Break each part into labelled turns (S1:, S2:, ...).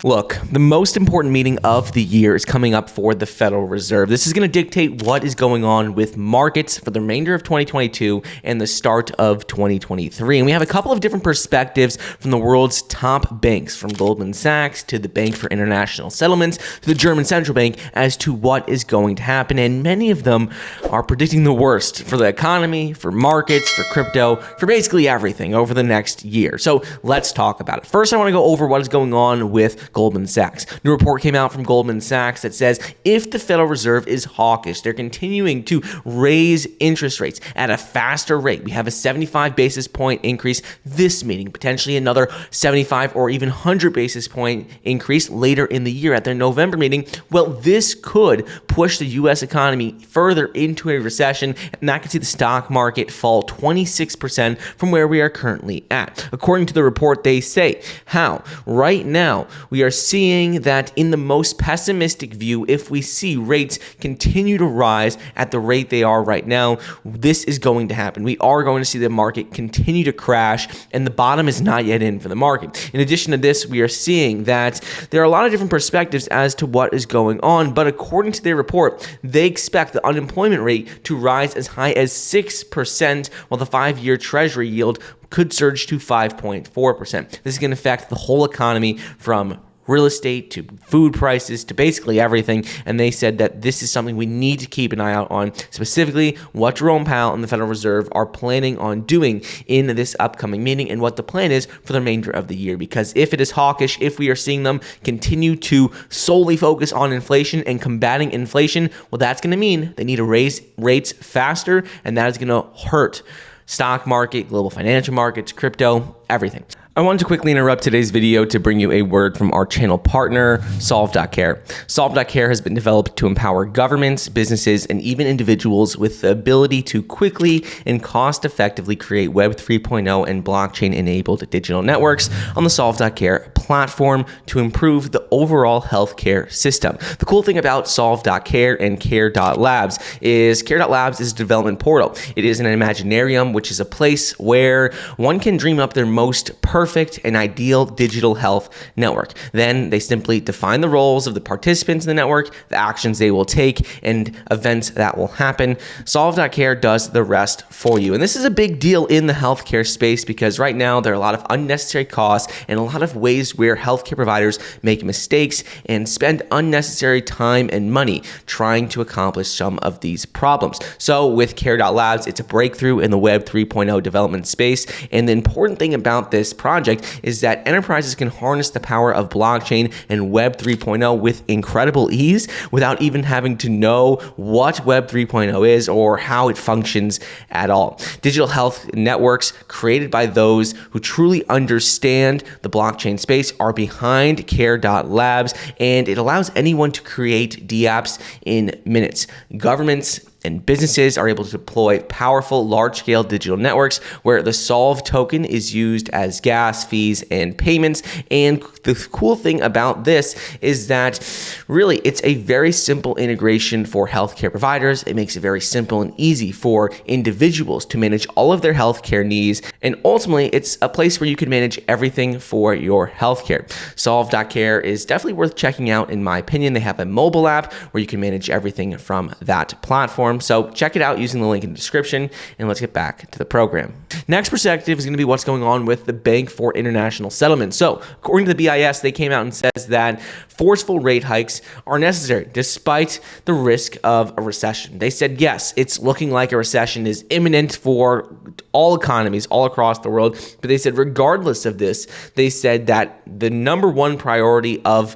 S1: Look, the most important meeting of the year is coming up for the Federal Reserve. This is going to dictate what is going on with markets for the remainder of 2022 and the start of 2023. And we have a couple of different perspectives from the world's top banks, from Goldman Sachs to the Bank for International Settlements to the German Central Bank, as to what is going to happen. And many of them are predicting the worst for the economy, for markets, for crypto, for basically everything over the next year. So let's talk about it. First, I want to go over what is going on with Goldman Sachs. New report came out from Goldman Sachs that says if the Federal Reserve is hawkish, they're continuing to raise interest rates at a faster rate. We have a 75 basis point increase this meeting, potentially another 75 or even 100 basis point increase later in the year at their November meeting. Well, this could push the U.S. economy further into a recession, and that could see the stock market fall 26% from where we are currently at. According to the report, they say how right now we are seeing that in the most pessimistic view, if we see rates continue to rise at the rate they are right now, this is going to happen. We are going to see the market continue to crash, and the bottom is not yet in for the market. In addition to this, we are seeing that there are a lot of different perspectives as to what is going on, but according to their report, they expect the unemployment rate to rise as high as 6%, while the 5-year Treasury yield could surge to 5.4%. This is going to affect the whole economy, from real estate to food prices to basically everything. And they said that this is something we need to keep an eye out on, specifically what Jerome Powell and the Federal Reserve are planning on doing in this upcoming meeting and what the plan is for the remainder of the year. Because if it is hawkish, if we are seeing them continue to solely focus on inflation and combating inflation, well, that's going to mean they need to raise rates faster, and that is going to hurt stock market, global financial markets, crypto, everything. I wanted to quickly interrupt today's video to bring you a word from our channel partner, Solve.Care. Solve.Care has been developed to empower governments, businesses, and even individuals with the ability to quickly and cost-effectively create Web 3.0 and blockchain-enabled digital networks on the Solve.Care platform to improve the overall healthcare system. The cool thing about Solve.Care and Care.Labs is Care.Labs is a development portal. It is an Imaginarium, which is a place where one can dream up their most perfect and ideal digital health network. Then they simply define the roles of the participants in the network, the actions they will take, and events that will happen. Solve.Care does the rest for you. And this is a big deal in the healthcare space because right now there are a lot of unnecessary costs and a lot of ways where healthcare providers make mistakes and spend unnecessary time and money trying to accomplish some of these problems. So with Care.Labs, it's a breakthrough in the Web 3.0 development space. And the important thing about this project is that enterprises can harness the power of blockchain and Web 3.0 with incredible ease without even having to know what Web 3.0 is or how it functions at all. Digital health networks created by those who truly understand the blockchain space are behind Care.Labs, and it allows anyone to create dApps in minutes. Governments and businesses are able to deploy powerful, large-scale digital networks where the Solve token is used as gas fees and payments. And the cool thing about this is that really it's a very simple integration for healthcare providers. It makes it very simple and easy for individuals to manage all of their healthcare needs. And ultimately, it's a place where you can manage everything for your healthcare. Solve.Care is definitely worth checking out, in my opinion. They have a mobile app where you can manage everything from that platform. So check it out using the link in the description, and let's get back to the program. Next perspective is going to be what's going on with the Bank for International Settlements. So according to the BIS, they came out and says that forceful rate hikes are necessary despite the risk of a recession. They said, yes, it's looking like a recession is imminent for all economies all across the world. But they said, regardless of this, they said that the number one priority of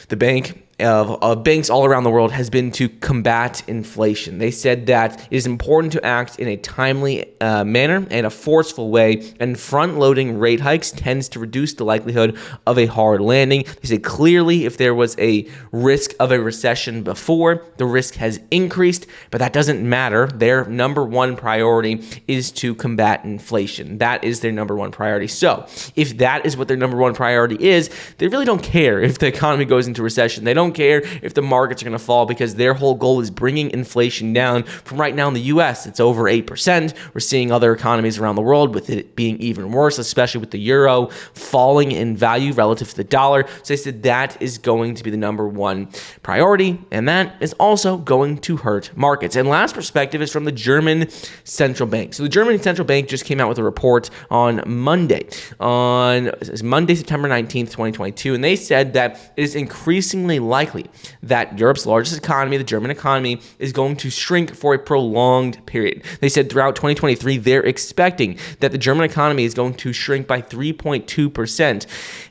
S1: the bank of banks all around the world has been to combat inflation. They said that it is important to act in a timely manner and a forceful way, and front-loading rate hikes tends to reduce the likelihood of a hard landing. They said clearly if there was a risk of a recession before, the risk has increased, but that doesn't matter. Their number one priority is to combat inflation. That is their number one priority. So if that is what their number one priority is, they really don't care if the economy goes into recession. They don't don't care if the markets are going to fall because their whole goal is bringing inflation down from right now in the US. It's over 8%. We're seeing other economies around the world with it being even worse, especially with the euro falling in value relative to the dollar. So they said that is going to be the number one priority, and that is also going to hurt markets. And last perspective is from the German central bank. So the German central bank just came out with a report on Monday, September 19th, 2022, and they said that it is increasingly likely that Europe's largest economy, the German economy, is going to shrink for a prolonged period. They said throughout 2023, they're expecting that the German economy is going to shrink by 3.2%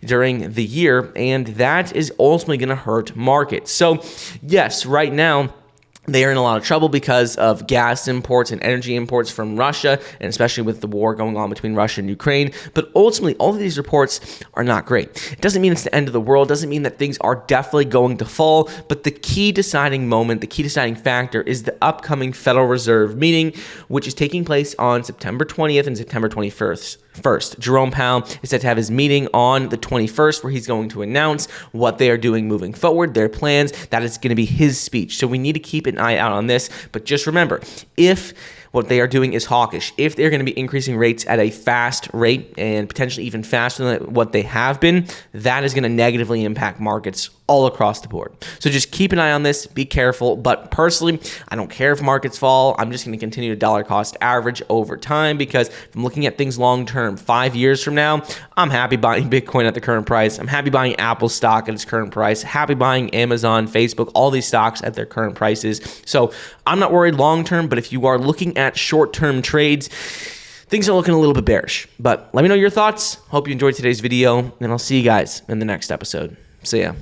S1: during the year, and that is ultimately going to hurt markets. So yes, right now, they are in a lot of trouble because of gas imports and energy imports from Russia, and especially with the war going on between Russia and Ukraine. But ultimately, all of these reports are not great. It doesn't mean it's the end of the world. It doesn't mean that things are definitely going to fall. But the key deciding moment, the key deciding factor is the upcoming Federal Reserve meeting, which is taking place on September 20th and September 21st. Jerome Powell is set to have his meeting on the 21st, where he's going to announce what they are doing moving forward, their plans. That is going to be his speech. So we need to keep an eye out on this. But just remember, if what they are doing is hawkish, if they're going to be increasing rates at a fast rate and potentially even faster than what they have been, that is going to negatively impact markets all across the board. So just keep an eye on this, be careful. But personally, I don't care if markets fall. I'm just going to continue to dollar cost average over time, because if I'm looking at things long term, 5 years from now, I'm happy buying Bitcoin at the current price. I'm happy buying Apple stock at its current price, happy buying Amazon, Facebook, all these stocks at their current prices. So I'm not worried long term, but if you are looking at short-term trades, things are looking a little bit bearish. But let me know your thoughts. Hope you enjoyed today's video, and I'll see you guys in the next episode. See ya.